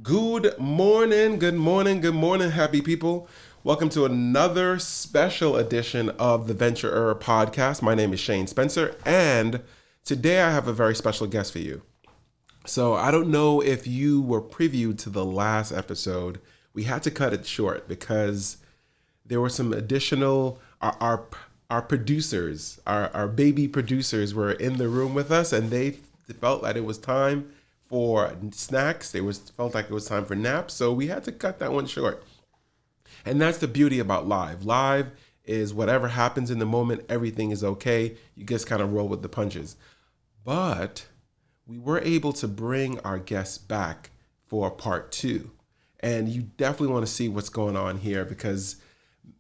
Good morning, good morning, good morning, happy people. Welcome to another special edition of the Venturer podcast. My name is Shane Spencer, and today I have a very special guest for you. So, I don't know if you were previewed to the last episode. We had to cut it short because there were some additional our producers, our baby producers were in the room with us, and they felt that it was time for snacks. They was felt like it was time for naps, so we had to cut that one short. And that's the beauty about live. Live is whatever happens in the moment, everything is okay. You just kind of roll with the punches. But we were able to bring our guests back for part two. And you definitely want to see what's going on here because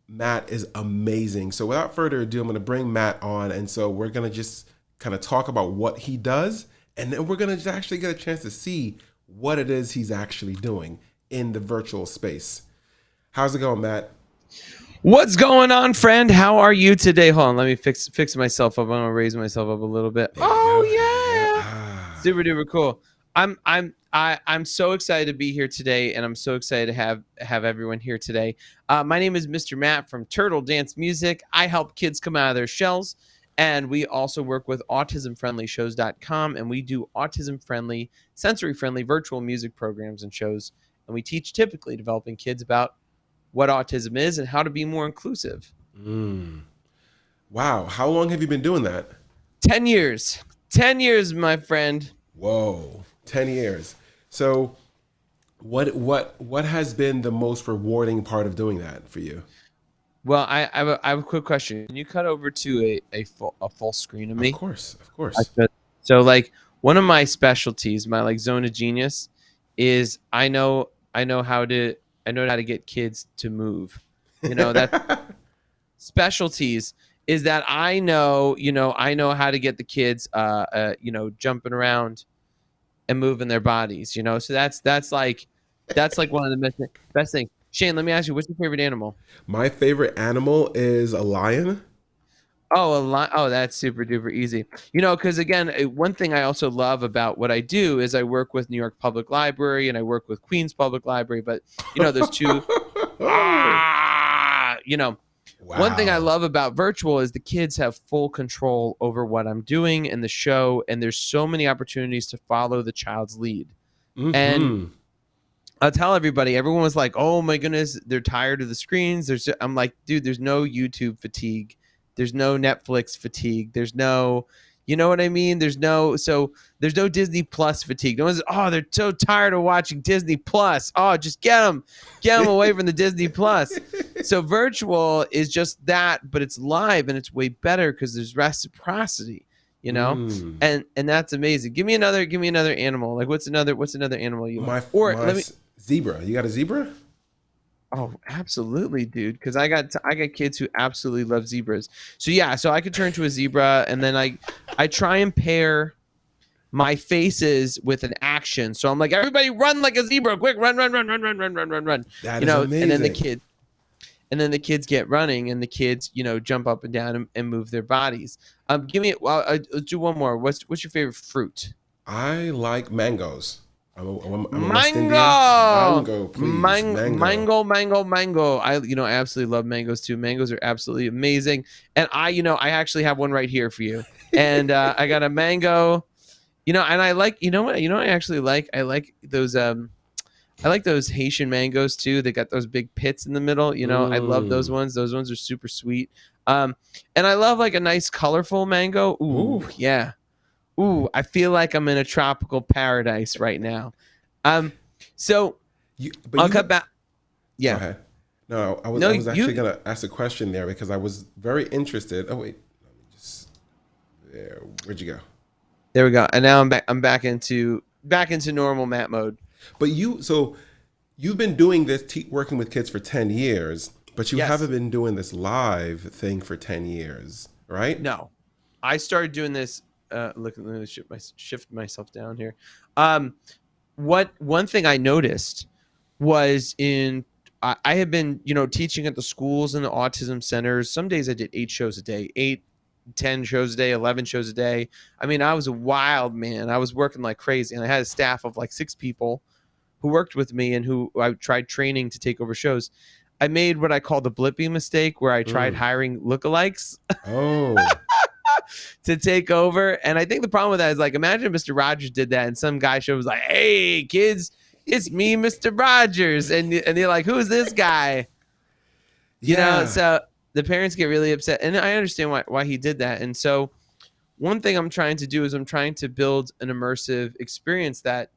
Matt is amazing. So without further ado, I'm going to bring Matt on. And so we're going to just kind of talk about what he does. And then we're going to actually get a chance to see what it is he's actually doing in the virtual space. How's it going, Matt? What's going on, friend? How are you today? Hold on, let me fix myself up. I'm gonna raise myself up a little bit. There you go. There you go. Super duper cool. I'm so excited to be here today, and I'm so excited to have everyone here today. My name is Mr. Matt from Turtle Dance Music. I help kids come out of their shells, and we also work with autismfriendlyshows.com, and we do autism-friendly, sensory-friendly virtual music programs and shows, and we teach typically developing kids about what autism is and how to be more inclusive. Wow. How long have you been doing that? 10 years. 10 years, my friend. Whoa. 10 years. So what has been the most rewarding part of doing that for you? Well, I have a quick question. Can you cut over to a full screen of Of me? course. Of I course. could. So like one of my specialties, my like zone of genius is I know how to get kids to move. You know, that specialties is that I know how to get the kids jumping around and moving their bodies, So that's like one of the best things. Shane, let me ask you, what's your favorite animal? My favorite animal is a lion. Oh, a lot. Oh, that's super duper easy. Because again, one thing I also love about what I do is I work with New York Public Library and I work with Queens Public Library. But those two. Ah, one thing I Wow. love about virtual is the kids have full control over what I'm doing in the show, and there's so many opportunities to follow the child's lead. And Mm-hmm. I'll tell everybody, everyone was like, "Oh my goodness, they're tired of the screens." I'm like, dude, there's no YouTube fatigue, there's no Netflix fatigue, there's no, you know what I mean? There's no Disney Plus fatigue. No one's, oh, they're so tired of watching Disney Plus. Oh, just get them away from the Disney Plus. So virtual is just that, but it's live and it's way better because there's reciprocity, you know, Mm. and that's amazing. Give me another animal. Like what's another animal you like? Or My let me. zebra. You got a zebra? Oh, absolutely, dude. Because I got kids who absolutely love zebras. So yeah, so I could turn to a zebra, and then I try and pair my faces with an action. So I'm like, everybody run like a zebra, quick, run, run, run, run, run, run, run, run, run. That is And then amazing. the kids get running, and the kids jump up and down and move their bodies. Give me. Well, let's do one more. What's your favorite fruit? I like mangoes. I'm a West Indian. Mango, Mango, please. Mango. mango. I absolutely love mangoes too. Mangoes are absolutely amazing. And I actually have one right here for you. And I got a mango. And I like, what I actually like? I like those Haitian mangoes too. They got those big pits in the middle. I love those Mm. ones. Those ones are super sweet. Um, and I love like a nice colorful mango. Ooh, Ooh. yeah. Ooh, I feel like I'm in a tropical paradise right now. Um, so But I'll you cut have. back. Go Yeah. ahead. No, No, I was actually you. gonna ask a question there because I was very interested. Oh wait, let me just there. Where'd you go? There we go. And now I'm back. I'm back into normal Matt mode. But you've been doing this, working with kids for 10 years, but you Yes. haven't been doing this live thing for 10 years, right? No. I started doing this. Look, let me shift myself down here. Um, what one thing I noticed was I had been teaching at the schools and the autism centers. Some days I did 8 shows a day, 8, 10 shows a day, 11 shows a day. I mean, I was a wild man. I was working like crazy, and I had a staff of like 6 people who worked with me and who I tried training to take over shows, I made what I call the Blippi mistake, where I tried Mm. hiring lookalikes Oh. to take over. And I think the problem with that is, like, imagine Mr. Rogers did that and some guy show was like, "Hey kids, it's me, Mr. Rogers," and they're like, "Who's this guy?" Yeah. So the parents get really upset, and I understand why he did that. And so one thing I'm trying to do is I'm trying to build an immersive experience that,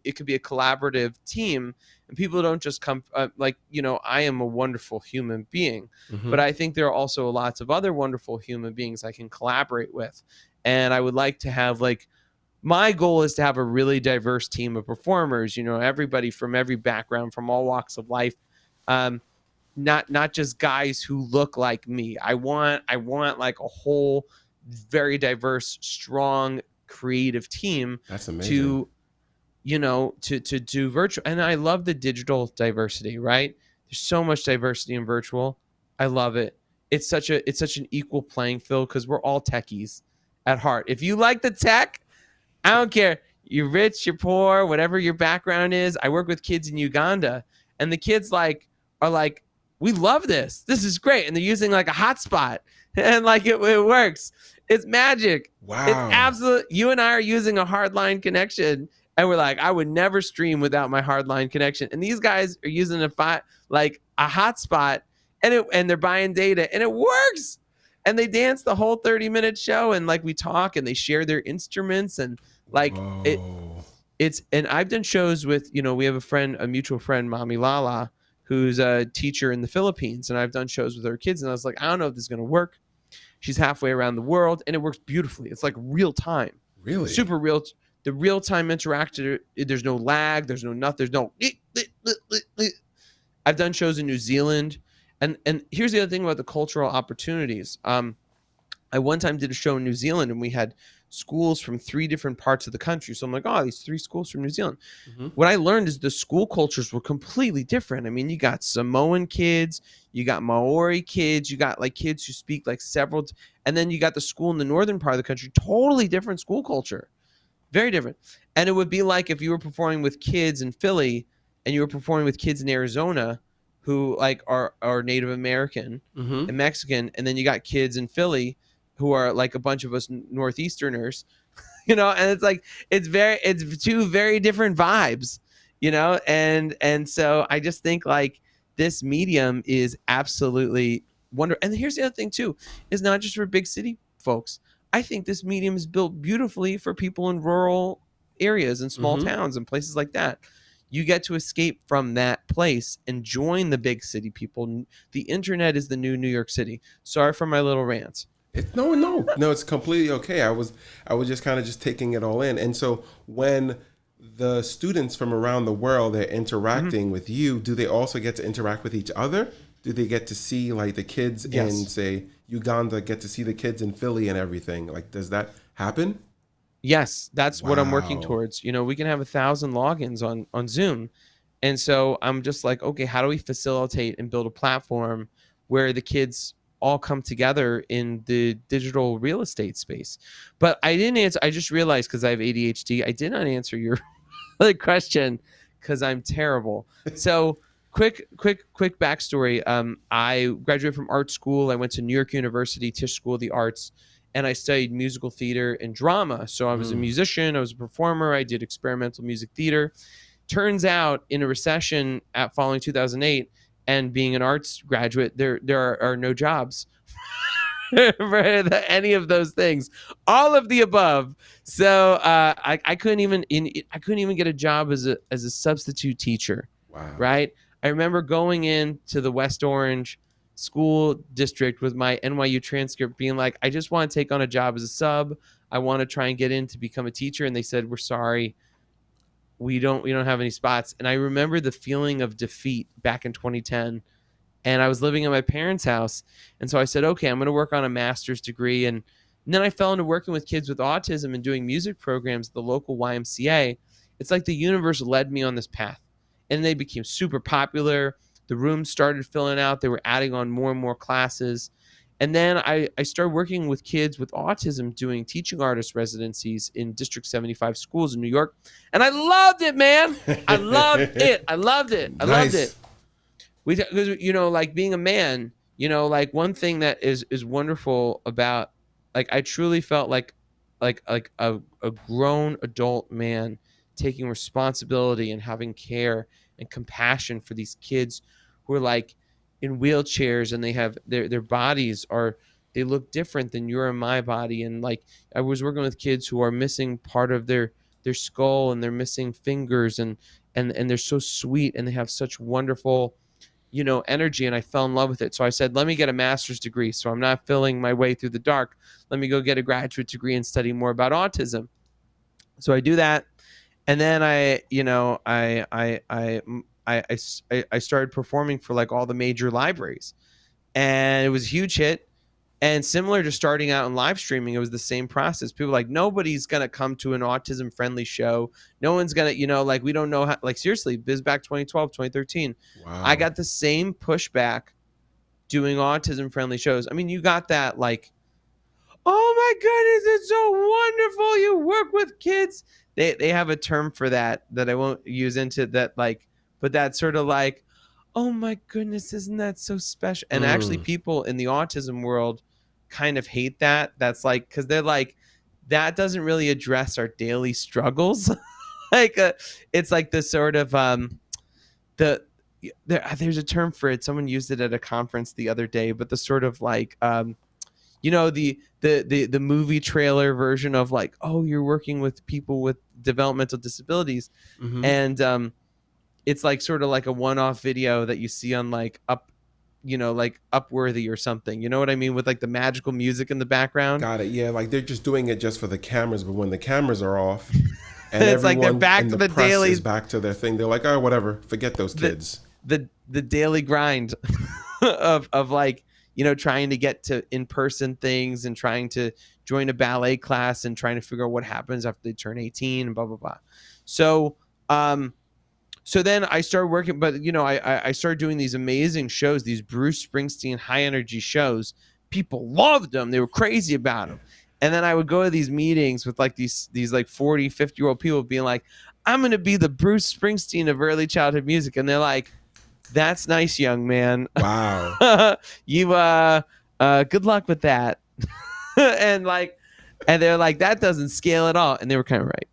it could be a collaborative team, and people don't just come, I am a wonderful human being, but Mm-hmm. I think there are also lots of other wonderful human beings I can collaborate with. And I would like to have, like, my goal is to have a really diverse team of performers, everybody from every background, from all walks of life. Um, not just guys who look like me. I want like a whole very diverse, strong, creative team That's amazing. to to do virtual. And I love the digital diversity, right? There's so much diversity in virtual. I love it. It's such an equal playing field because we're all techies at heart. If you like the tech, I don't care. You're rich, you're poor, whatever your background is. I work with kids in Uganda, and the kids are like, "We love this. This is great," and they're using like a hotspot, and like it works. It's magic. It's Wow. absolute. You and I are using a hardline connection, and we're like, "I would never stream without my hardline connection." And these guys are using a hotspot, and they're buying data, and it works. And they dance the whole 30-minute show, and like we talk, and they share their instruments, and like Whoa. and I've done shows with, we have a mutual friend, Mommy Lala, who's a teacher in the Philippines, and I've done shows with her kids, and I was like, I don't know if this is gonna work. She's halfway around the world, and it works beautifully. It's like real time, Really? super real. The real time interactive. There's no lag. There's no nothing. There's no. I've done shows in New Zealand, and here's the other thing about the cultural opportunities. I one time did a show in New Zealand, and we had schools from 3 different parts of the country. So I'm like, oh, these 3 schools from New Zealand. Mm-hmm. What I learned is the school cultures were completely different. I mean, you got Samoan kids, you got Maori kids, you got like kids who speak like several, and then you got the school in the northern part of the country, totally different school culture, very different. And it would be like if you were performing with kids in Philly and you were performing with kids in Arizona who like are Native American Mm-hmm. and Mexican, and then you got kids in Philly who are like a bunch of us Northeasterners, and it's like it's 2 very different vibes, and so I just think like this medium is absolutely wonderful. And here's the other thing too, is not just for big city folks. I think this medium is built beautifully for people in rural areas and small Mm-hmm. towns and places like that. You get to escape from that place and join the big city people. The internet is the new New York City. Sorry for my little rant. No. It's completely okay. I was just kind of just taking it all in. And so when the students from around the world they're Mhm. interacting with you, do they also get to interact with each other? Do they get to see like the kids in, Yes. say, Uganda get to see the kids in Philly and everything? Like, does that happen? Yes, that's what I'm working Wow. towards. We can have 1,000 logins on Zoom. And so I'm just like, okay, how do we facilitate and build a platform where the kids all come together in the digital real estate space? But I didn't answer. I just realized, because I have ADHD, I did not answer your other question because I'm terrible. So quick backstory. I graduated from art school. I went to New York University Tisch School of the Arts, and I studied musical theater and drama. So I was a Mm. musician, I was a performer, I did experimental music theater. Turns out, in a recession at following 2008, and being an arts graduate, there are no jobs for any of those things, all of the above. So I couldn't even get a job as a substitute teacher, Wow. right? I remember going in to the West Orange school district with my NYU transcript, being like, I just want to take on a job as a sub. I want to try and get in to become a teacher, and they said, we're sorry, we don't have any spots. And I remember the feeling of defeat back in 2010, and I was living in my parents' house. And so I said, okay, I'm going to work on a master's degree. And then I fell into working with kids with autism and doing music programs at the local YMCA. It's like the universe led me on this path, and they became super popular. The rooms started filling out. They were adding on more and more classes. And then I started working with kids with autism, doing teaching artist residencies in District 75 schools in New York. And I loved it, man. I loved it. I loved it. I loved it. Nice. Because, like being a man, like one thing that is wonderful about, like, I truly felt like a grown adult man taking responsibility and having care and compassion for these kids who are like in wheelchairs, and they have their bodies are, they look different than your and my body. And like I was working with kids who are missing part of their skull, and they're missing fingers, and they're so sweet, and they have such wonderful energy. And I fell in love with it. So I said, let me get a master's degree, so I'm not feeling my way through the dark. Let me go get a graduate degree and study more about autism. So I do that. And then I started performing for like all the major libraries, and it was a huge hit. And similar to starting out in live streaming, it was the same process. People were like, nobody's going to come to an autism friendly show. No one's going to, like, we don't know how, like, seriously, this is back 2012, 2013. Wow. I got the same pushback doing autism friendly shows. I mean, you got that, like, oh my goodness, it's so wonderful. You work with kids. They have a term for that I won't use into that, like, but that's sort of like, oh my goodness, isn't that so special? And actually people in the autism world kind of hate that. That's like, because they're like, that doesn't really address our daily struggles. Like it's like the sort of there's a term for it. Someone used it at a conference the other day, but the sort of like the movie trailer version of like, oh, you're working with people with developmental disabilities. Mm-hmm. And it's like sort of like a one-off video that you see on like like Upworthy or something. You know what I mean? With like the magical music in the background. Got it. Yeah, like they're just doing it just for the cameras, but when the cameras are off, and it's like they're back to the daily, is back to their thing. They're like, oh, whatever, forget those kids. The daily grind of like, trying to get to in-person things, and trying to join a ballet class, and trying to figure out what happens after they turn 18 and blah blah blah. So then I started working, but I started doing these amazing shows, these Bruce Springsteen high energy shows. People loved them. They were crazy about them. And then I would go to these meetings with like these like 40, 50-year-old people being like, I'm going to be the Bruce Springsteen of early childhood music. And they're like, that's nice, young man. Wow. You good luck with that. and they're like, that doesn't scale at all. And they were kind of right.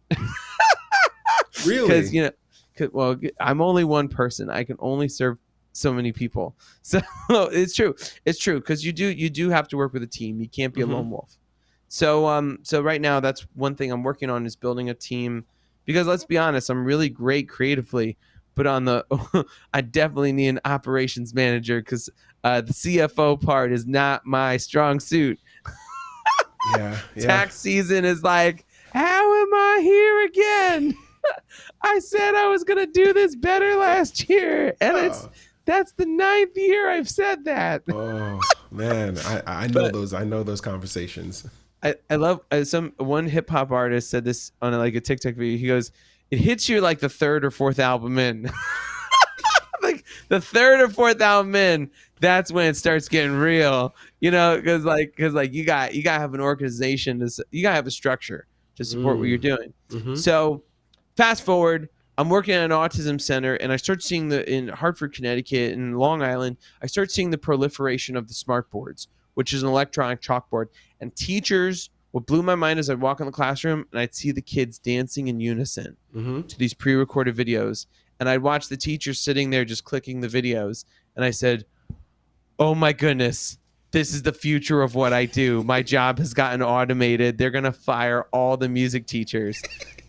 Really? Because well, I'm only one person. I can only serve so many people. So it's true. It's true, because you do have to work with a team. You can't be a lone wolf. So right now, that's one thing I'm working on, is building a team, because let's be honest, I'm really great creatively, but on the I definitely need an operations manager, because the CFO part is not my strong suit. Yeah. Tax season is like, how am I here again? I said I was gonna do this better last year, and that's the 9th year I've said that. Oh man, I know those. I know those conversations. I love one hip hop artist said this on like a TikTok video. He goes, "It hits you like the 3rd or 4th album in, like the 3rd or 4th album in. That's when it starts getting real, because you got to have an organization. You got to have a structure to support what you're doing. Mm-hmm. So fast forward, I'm working at an autism center, and I start seeing in Hartford, Connecticut, and Long Island, I start seeing the proliferation of the smart boards, which is an electronic chalkboard. And teachers, what blew my mind is I'd walk in the classroom and I'd see the kids dancing in unison to these pre-recorded videos. And I'd watch the teachers sitting there just clicking the videos. And I said, oh my goodness, this is the future of what I do. My job has gotten automated. They're going to fire all the music teachers.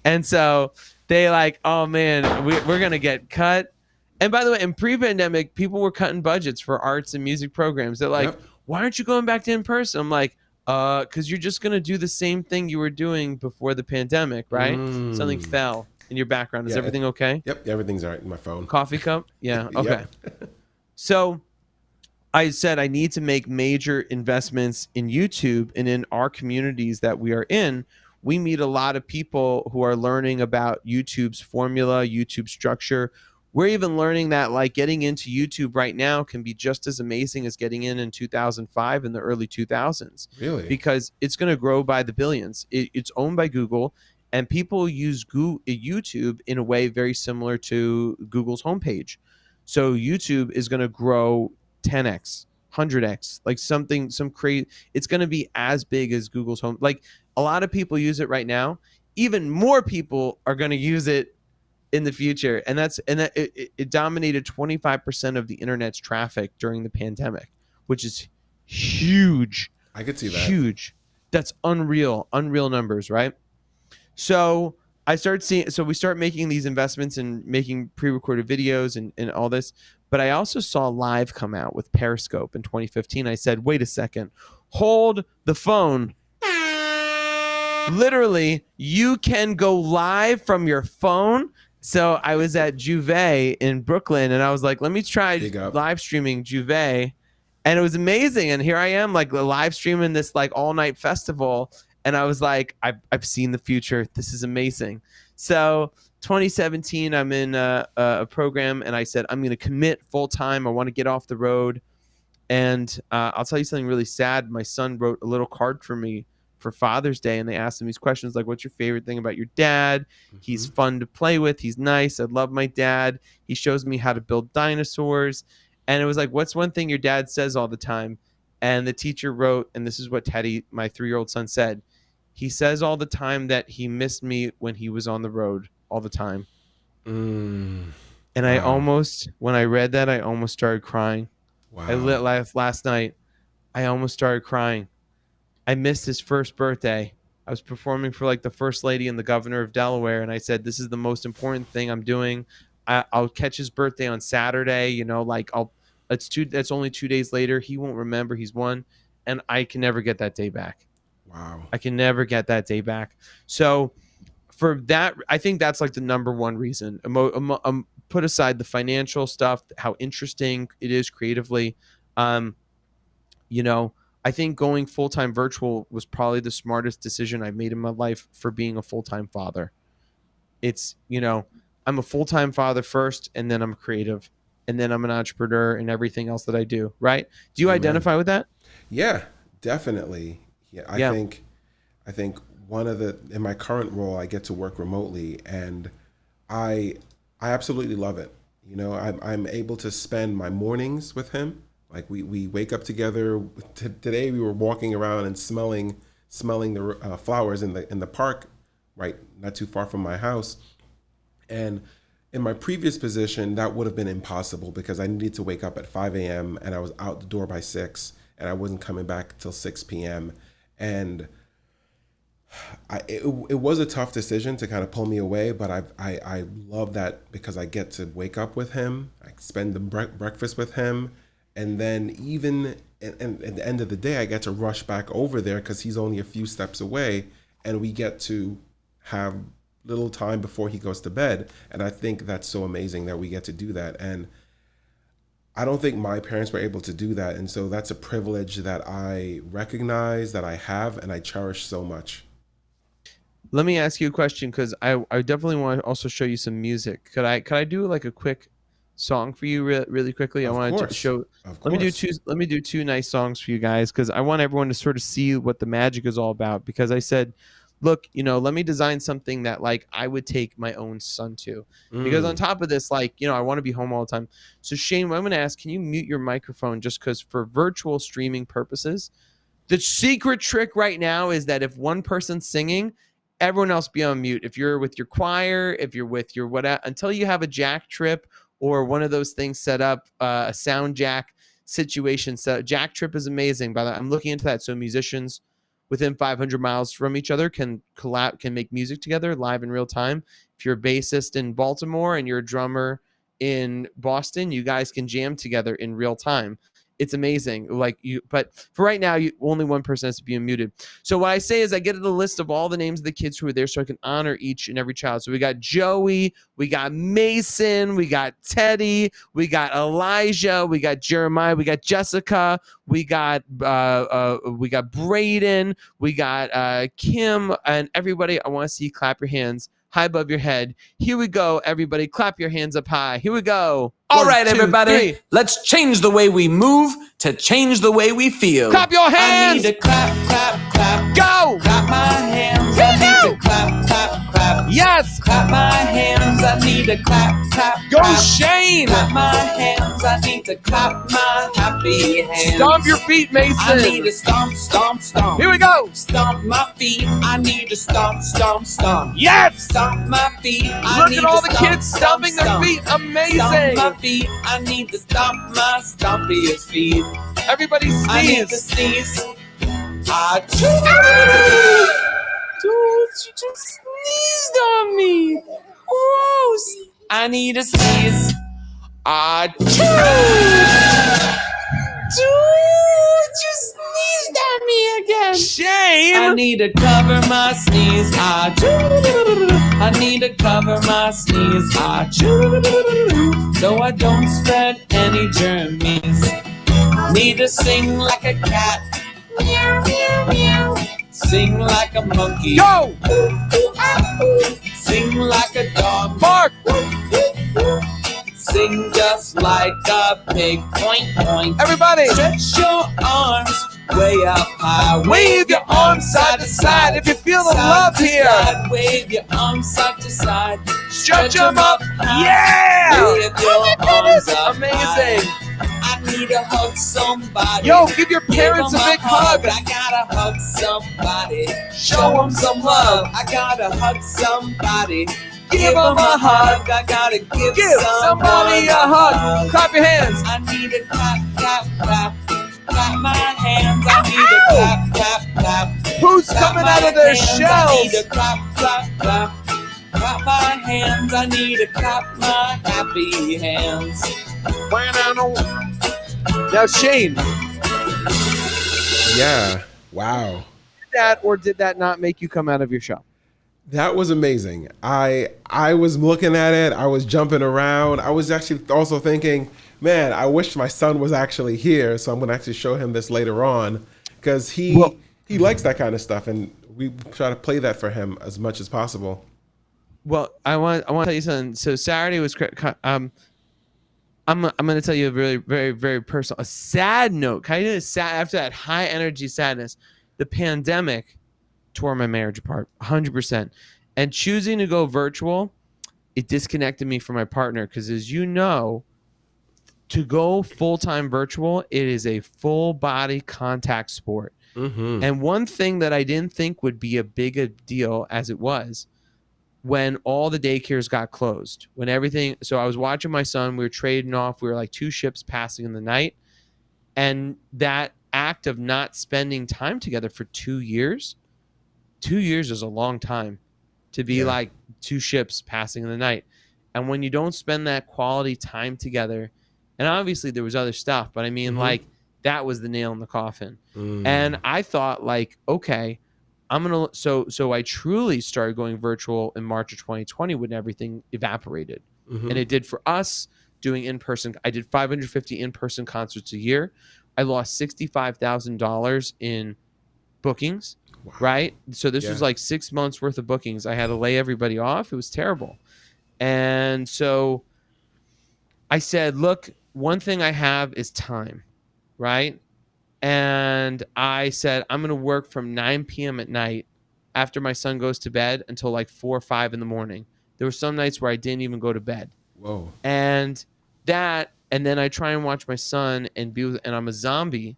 And so they like, oh man, we're going to get cut. And by the way, in pre-pandemic, people were cutting budgets for arts and music programs. They're like, why aren't you going back to in-person? I'm like, because you're just going to do the same thing you were doing before the pandemic, right? Something fell in your background. Is everything okay? Yep, everything's all right in my phone. Coffee cup? Yeah, okay. So I said I need to make major investments in YouTube, and in our communities that we are in, we meet a lot of people who are learning about YouTube's formula, YouTube structure. We're even learning that like getting into YouTube right now can be just as amazing as getting in 2005 and the early 2000s, Really? because it's going to grow by the billions. It's owned by Google, and people use YouTube in a way very similar to Google's homepage. So YouTube is going to grow 10x, 100x, like some crazy. It's going to be as big as Google's home. Like a lot of people use it right now. Even more people are going to use it in the future, and it dominated 25% of the internet's traffic during the pandemic, which is huge. I could see that. Huge. That's unreal numbers, right? So we start making these investments and making pre-recorded videos and all this. But I also saw Live come out with Periscope in 2015. I said, wait a second, hold the phone. Literally, you can go live from your phone. So I was at Juve in Brooklyn, and I was like, let me try live streaming Juve. And it was amazing. And here I am, like live streaming this like all night festival. And I was like, I've seen the future. This is amazing. So 2017, I'm in a program, and I said, I'm going to commit full time. I want to get off the road. And I'll tell you something really sad. My son wrote a little card for me for Father's Day, and they asked him these questions like, what's your favorite thing about your dad? Mm-hmm. He's fun to play with. He's nice. I love my dad. He shows me how to build dinosaurs. And it was like, what's one thing your dad says all the time? And the teacher wrote, and this is what Teddy, my 3-year-old son, said. He says all the time that he missed me when he was on the road all the time. And wow. When I read that, I almost started crying. Wow. I lit last night. I almost started crying. I missed his first birthday. I was performing for like the first lady and the governor of Delaware. And I said, this is the most important thing I'm doing. I'll catch his birthday on Saturday. You know, like that's only 2 days later. He won't remember. He's 1. And I can never get that day back. Wow. I can never get that day back. So for that, I think that's like the number one reason. Put aside the financial stuff, how interesting it is creatively. You know, I think going full-time virtual was probably the smartest decision I've made in my life for being a full-time father. It's, you know, I'm a full-time father first, and then I'm creative, and then I'm an entrepreneur and everything else that I do. Right? Do you identify with that? Yeah, definitely. Yeah, I think one of in my current role, I get to work remotely, and I absolutely love it. You know, I'm able to spend my mornings with him. Like we wake up together. Today we were walking around and smelling the flowers in the park, right, not too far from my house. And in my previous position, that would have been impossible because I needed to wake up at 5 a.m. and I was out the door by 6, and I wasn't coming back till 6 p.m. And it was a tough decision to kind of pull me away, but I love that because I get to wake up with him, I spend the breakfast with him, and then even at the end of the day, I get to rush back over there because he's only a few steps away, and we get to have little time before he goes to bed. And I think that's so amazing that we get to do that. And I don't think my parents were able to do that. And so that's a privilege that I recognize, that I have, and I cherish so much. Let me ask you a question, because I definitely want to also show you some music. Could I do like a quick song for you really quickly? I want to show. Let me do two nice songs for you guys, because I want everyone to sort of see what the magic is all about. Because I said, look, you know, let me design something that like I would take my own son to. Because on top of this, like, you know, I want to be home all the time. So Shane, what I'm going to ask, can you mute your microphone, just because for virtual streaming purposes, the secret trick right now is that if one person's singing, everyone else be on mute. If you're with your choir, if you're with your whatever, until you have a jack trip or one of those things set up, a sound jack situation. So jack trip is amazing. By the way, I'm looking into that. So musicians within 500 miles from each other can make music together live in real time. If you're a bassist in Baltimore and you're a drummer in Boston, you guys can jam together in real time. It's amazing. But for right now, only one person has to be unmuted. So what I say is I get the list of all the names of the kids who are there so I can honor each and every child. So we got Joey, we got Mason, we got Teddy, we got Elijah, we got Jeremiah, we got Jessica, we got Braden, we got Kim, and everybody. I want to see you clap your hands high above your head. Here we go, everybody. Clap your hands up high. Here we go. All 1, right, 2, everybody, 3. let's change the way we move to change the way we feel. Clap your hands. I need to clap, clap, clap. Go. Clap my hands. Here I we need go. to clap, clap, clap. Yes. Clap my hands. I need to clap, clap, Go, clap. Shane. Clap my hands. I need to clap my happy hands. Stomp your feet, Mason. I need to stomp, stomp, stomp. Here we go. Stomp my feet. I need to stomp, stomp, stomp. Yes. Stomp my feet. I Look need at all to the stomp, kids stomp, stomping their stomp. feet. Amazing. Stomp my feet. I need to stomp my stompiest feet. Everybody I need to sneeze. sneeze. Don't you just sneezed on me. Gross. I need to sneeze. Don't you sneezed at me again. Shame. I need to cover my sneeze. I need to cover my sneeze. So I don't spread any germs. Need to sing like a cat. Meow, meow, meow. Sing like a monkey. Go. Sing like a dog. Bark. Sing just like a pig. Point, point. Everybody. Stretch your arms way up high. Wave your arms side to side if you feel the love here. Side. Wave your arms side to side. Stretch them up. high. Yeah. Wave your arms up Amazing. high. I need to hug somebody. Yo, give your parents a Give 'em big hug. I gotta hug somebody. Show them some love. I gotta hug somebody. Give 'em a hug. I gotta give somebody a hug. Clap your hands. I need to clap, clap, clap. Clap my hands. I need to clap, clap, clap. Who's Clap coming my out of their hands. I need shells? to clap, clap, clap. Clap my hands. I need to clap my happy hands. Now, Shane, Yeah. Wow. that or did that not make you come out of your shell? That was amazing. I was looking at it. I was jumping around. I was actually also thinking, man, I wish my son was actually here. So I'm going to actually show him this later on because he likes that kind of stuff, and we try to play that for him as much as possible. Well, I want to tell you something. So Saturday was I'm going to tell you a really very very personal, a sad note. Kind of sad after that high energy sadness. The pandemic tore my marriage apart 100%. And choosing to go virtual, it disconnected me from my partner because, as you know, to go full-time virtual, it is a full body contact sport. Mm-hmm. And one thing that I didn't think would be a big a deal as it was, when all the daycares got closed, when everything, so I was watching my son, we were trading off, we were like 2 ships passing in the night. And that act of not spending time together for 2 years, 2 years is a long time to be like 2 ships passing in the night. And when you don't spend that quality time together, and obviously there was other stuff, but I mean, like, that was the nail in the coffin. And I thought, like, okay, I'm going to, so I truly started going virtual in March of 2020 when everything evaporated. And it did for us doing in-person. I did 550 in-person concerts a year. I lost $65,000 in bookings, right? So this was like 6 months worth of bookings. I had to lay everybody off. It was terrible. And so I said, look, one thing I have is time, right? And I said, I'm going to work from 9 p.m. at night after my son goes to bed until like 4 or 5 in the morning. There were some nights where I didn't even go to bed. Whoa. And then I try and watch my son and be with, and I'm a zombie,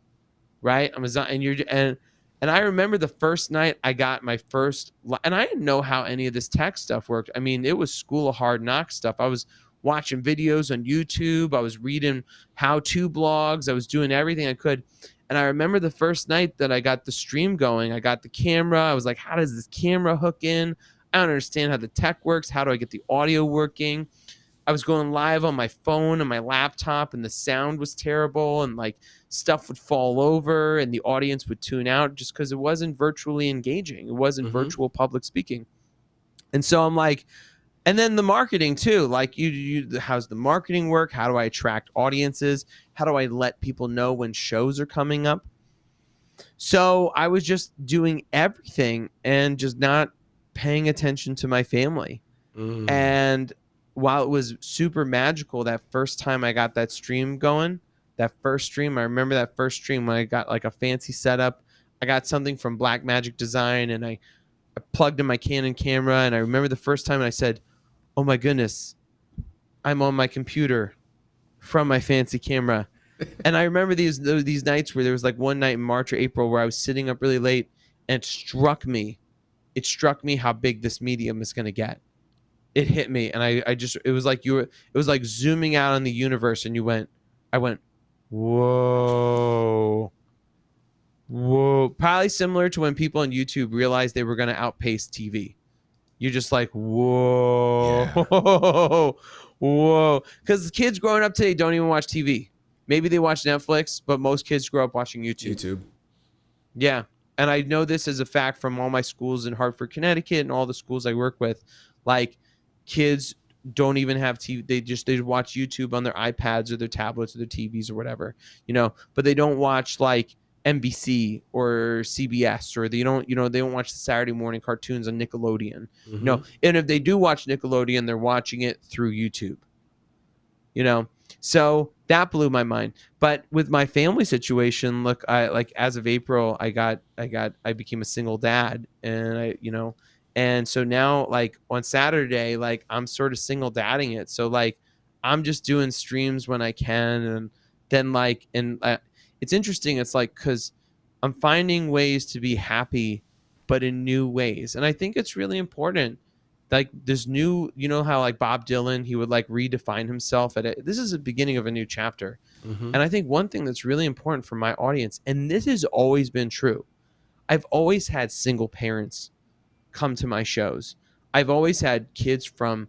right? I'm a zombie, and I remember the first night I got my first, and I didn't know how any of this tech stuff worked. I mean, it was School of Hard Knocks stuff. I was watching videos on YouTube. I was reading how-to blogs. I was doing everything I could. And I remember the first night that I got the stream going, I got the camera. I was like, how does this camera hook in? I don't understand how the tech works. How do I get the audio working? I was going live on my phone and my laptop, and the sound was terrible, and like stuff would fall over and the audience would tune out just because it wasn't virtually engaging. It wasn't virtual public speaking. And so I'm like, and then the marketing too, like how's the marketing work? How do I attract audiences? How do I let people know when shows are coming up? So I was just doing everything and just not paying attention to my family. And while it was super magical that first time I got that stream going, that first stream, I remember that first stream when I got like a fancy setup. I got something from Blackmagic Design, and I plugged in my Canon camera, and I remember the first time I said, "Oh my goodness, I'm on my computer from my fancy camera." And I remember these nights where there was like one night in March or April where I was sitting up really late, and it struck me how big this medium is going to get. It hit me, and it was like it was like zooming out on the universe, and I went, whoa. Probably similar to when people on YouTube realized they were going to outpace TV. You're just like, whoa, yeah. Whoa. Because kids growing up today don't even watch TV. Maybe they watch Netflix, but most kids grow up watching YouTube. Yeah. And I know this as a fact from all my schools in Hartford, Connecticut, and all the schools I work with. Like, kids don't even have TV. They watch YouTube on their iPads or their tablets or their TVs or whatever, but they don't watch like NBC or CBS, or they don't watch the Saturday morning cartoons on Nickelodeon. And if they do watch Nickelodeon, they're watching it through YouTube. So that blew my mind. But with my family situation, look, as of April, I became a single dad, and and so now, like, on Saturday, like, I'm sort of single dadding it. So like, I'm just doing streams when I can, and then like, it's interesting. It's like, because I'm finding ways to be happy, but in new ways, and I think it's really important. Like, this new, how like Bob Dylan, he would like redefine himself this is the beginning of a new chapter. And I think one thing that's really important for my audience, and this has always been true, I've always had single parents come to my shows. I've always had kids from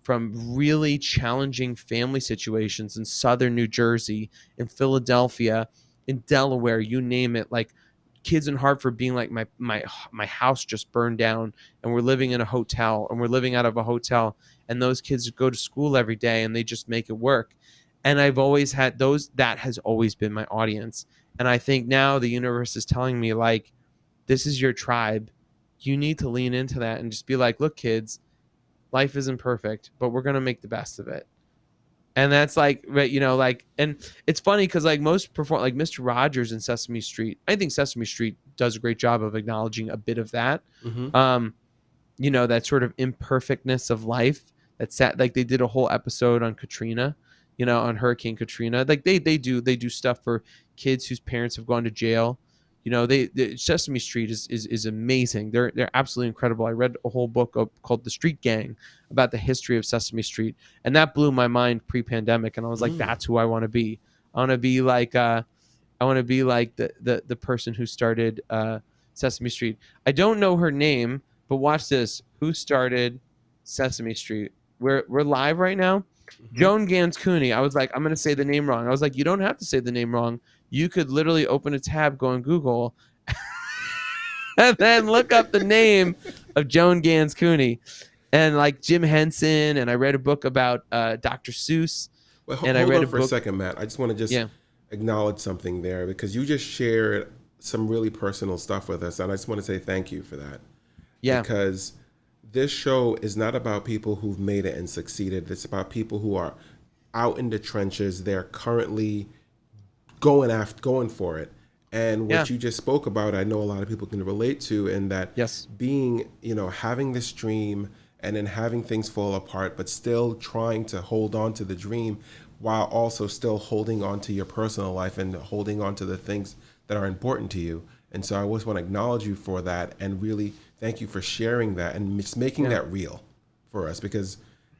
really challenging family situations in southern New Jersey, in Philadelphia, in Delaware, you name it. Like, kids in Hartford being like, my house just burned down, and we're living in a hotel, and we're living out of a hotel, and those kids go to school every day, and they just make it work. And I've always had those. That has always been my audience. And I think now the universe is telling me, like, this is your tribe. You need to lean into that and just be like, look, kids, life isn't perfect, but we're going to make the best of it. And that's like, like, and it's funny because like most like Mr. Rogers and Sesame Street, I think Sesame Street does a great job of acknowledging a bit of that, that sort of imperfectness of life. That's like, they did a whole episode on Katrina, on Hurricane Katrina. Like they do stuff for kids whose parents have gone to jail. Sesame Street is amazing. They're absolutely incredible. I read a whole book called The Street Gang about the history of Sesame Street, and that blew my mind pre-pandemic. And I was like, that's who I want to be. I want to be like the person who started Sesame Street. I don't know her name, but watch this. Who started Sesame Street? We're live right now. Joan Gans Cooney. I was like, I'm going to say the name wrong. I was like, you don't have to say the name wrong. You could literally open a tab, go on Google, and then look up the name of Joan Gans Cooney, and like Jim Henson. And I read a book about Dr. Seuss. Well, hold on for a second, Matt. I just want to acknowledge something there, because you just shared some really personal stuff with us, and I just want to say thank you for that. Yeah. Because this show is not about people who've made it and succeeded. It's about people who are out in the trenches. They're currently going for it. And what you just spoke about, I know a lot of people can relate to, in that being, having this dream and then having things fall apart, but still trying to hold on to the dream while also still holding on to your personal life and holding on to the things that are important to you. And so I always want to acknowledge you for that, and really thank you for sharing that and just making that real for us, because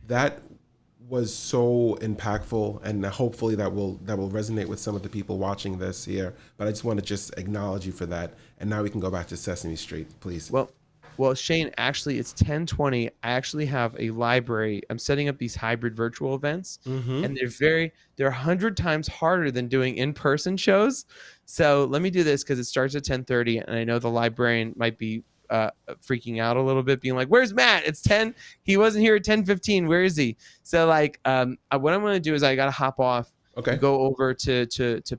that was so impactful, and hopefully that will resonate with some of the people watching this here. But I just want to just acknowledge you for that. And now we can go back to Sesame Street, please. Well, Shane, actually, it's 10:20. I actually have a library. I'm setting up these hybrid virtual events, and they're 100 times harder than doing in-person shows. So let me do this, because it starts at 10:30, and I know the librarian might be freaking out a little bit, being like, "Where's Matt? It's 10. He wasn't here at 10:15. Where is he?" So like, what I'm going to do is I got to hop off. Okay. Go over to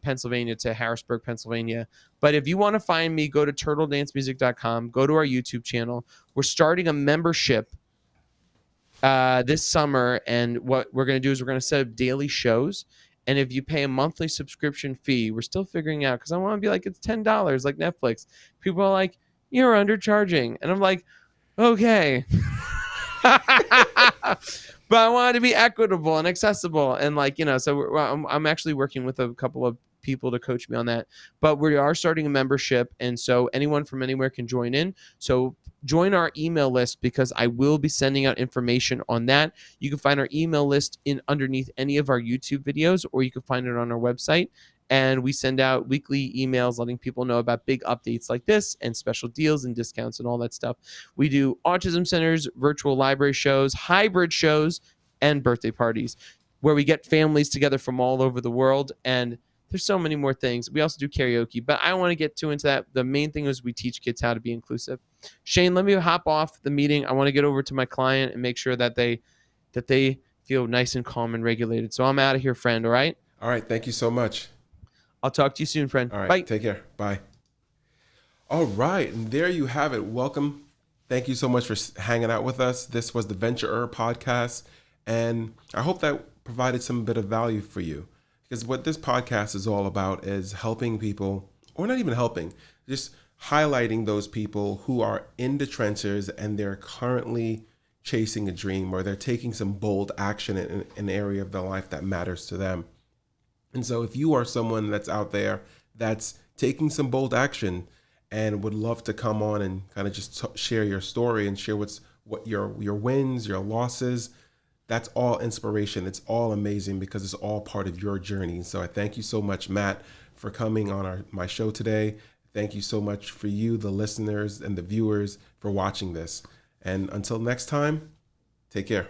Pennsylvania, to Harrisburg, Pennsylvania. But if you want to find me, go to turtledancemusic.com, go to our YouTube channel. We're starting a membership this summer. And what we're going to do is we're going to set up daily shows. And if you pay a monthly subscription fee, we're still figuring out, because I want to be like, it's $10 like Netflix. People are like, you're undercharging. And I'm like, okay. But I want it to be equitable and accessible. And like, so I'm actually working with a couple of people to coach me on that. But we are starting a membership. And so anyone from anywhere can join in. So join our email list, because I will be sending out information on that. You can find our email list underneath any of our YouTube videos, or you can find it on our website. And we send out weekly emails letting people know about big updates like this and special deals and discounts and all that stuff. We do autism centers, virtual library shows, hybrid shows, and birthday parties where we get families together from all over the world. And there's so many more things. We also do karaoke, but I don't want to get too into that. The main thing is we teach kids how to be inclusive. Shane, let me hop off the meeting. I want to get over to my client and make sure that they feel nice and calm and regulated. So I'm out of here, friend. All right? All right. Thank you so much. I'll talk to you soon, friend. All right. Bye. Take care. Bye. All right. And there you have it. Welcome. Thank you so much for hanging out with us. This was the Venture podcast. And I hope that provided some bit of value for you, because what this podcast is all about is helping people, or not even helping, just highlighting those people who are in the trenches and they're currently chasing a dream, or they're taking some bold action in an area of their life that matters to them. And so if you are someone that's out there that's taking some bold action and would love to come on and kind of just share your story and share what your wins, your losses, that's all inspiration. It's all amazing, because it's all part of your journey. So I thank you so much, Matt, for coming on my show today. Thank you so much for you, the listeners and the viewers, for watching this. And until next time, take care.